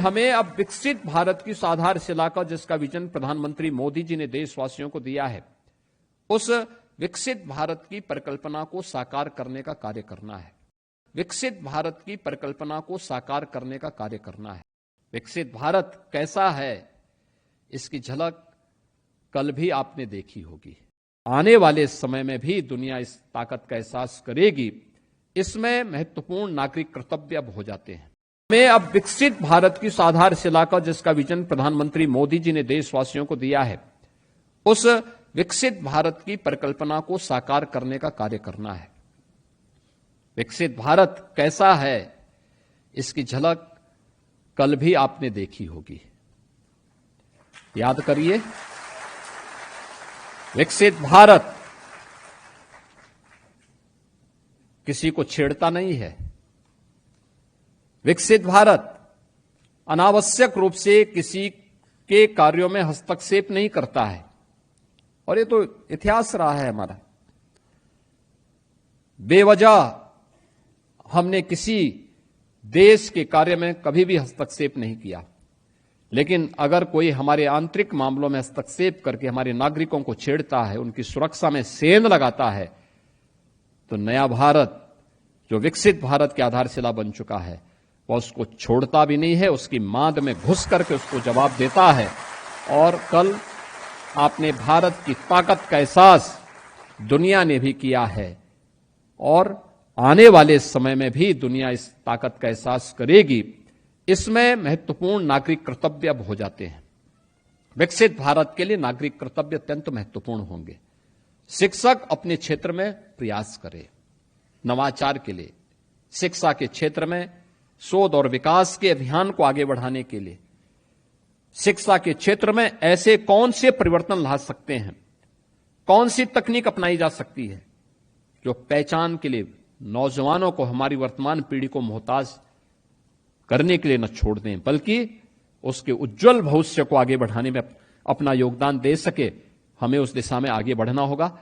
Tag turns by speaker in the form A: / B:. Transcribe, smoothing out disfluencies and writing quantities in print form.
A: हमें अब विकसित भारत की आधारशिला का जिसका विजन प्रधानमंत्री मोदी जी ने देशवासियों को दिया है, उस विकसित भारत की परिकल्पना को साकार करने का कार्य करना है। विकसित भारत की परिकल्पना को साकार करने का कार्य करना है। विकसित भारत कैसा है, इसकी झलक कल भी आपने देखी होगी। आने वाले समय में भी दुनिया इस ताकत का एहसास करेगी। इसमें महत्वपूर्ण नागरिक कर्तव्य अब हो जाते हैं। हमें अब विकसित भारत की आधारशिला का जिसका विजन प्रधानमंत्री मोदी जी ने देशवासियों को दिया है, उस विकसित भारत की परिकल्पना को साकार करने का कार्य करना है। विकसित भारत कैसा है, इसकी झलक कल भी आपने देखी होगी। याद करिए, विकसित भारत किसी को छेड़ता नहीं है। विकसित भारत अनावश्यक रूप से किसी के कार्यों में हस्तक्षेप नहीं करता है, और ये तो इतिहास रहा है हमारा। बेवजह हमने किसी देश के कार्य में कभी भी हस्तक्षेप नहीं किया, लेकिन अगर कोई हमारे आंतरिक मामलों में हस्तक्षेप करके हमारे नागरिकों को छेड़ता है, उनकी सुरक्षा में सेंध लगाता है, तो नया भारत जो विकसित भारत की आधारशिला बन चुका है, वह उसको छोड़ता भी नहीं है, उसकी मांद में घुस करके उसको जवाब देता है। और कल आपने भारत की ताकत का एहसास दुनिया ने भी किया है, और आने वाले समय में भी दुनिया इस ताकत का एहसास करेगी। इसमें महत्वपूर्ण नागरिक कर्तव्य अब हो जाते हैं। विकसित भारत के लिए नागरिक कर्तव्य अत्यंत महत्वपूर्ण होंगे। शिक्षक अपने क्षेत्र में प्रयास करे, नवाचार के लिए, शिक्षा के क्षेत्र में शोध और विकास के अभियान को आगे बढ़ाने के लिए, शिक्षा के क्षेत्र में ऐसे कौन से परिवर्तन ला सकते हैं, कौन सी तकनीक अपनाई जा सकती है जो पहचान के लिए नौजवानों को, हमारी वर्तमान पीढ़ी को मोहताज करने के लिए न छोड़ दें, बल्कि उसके उज्जवल भविष्य को आगे बढ़ाने में अपना योगदान दे सके। हमें उस दिशा में आगे बढ़ना होगा।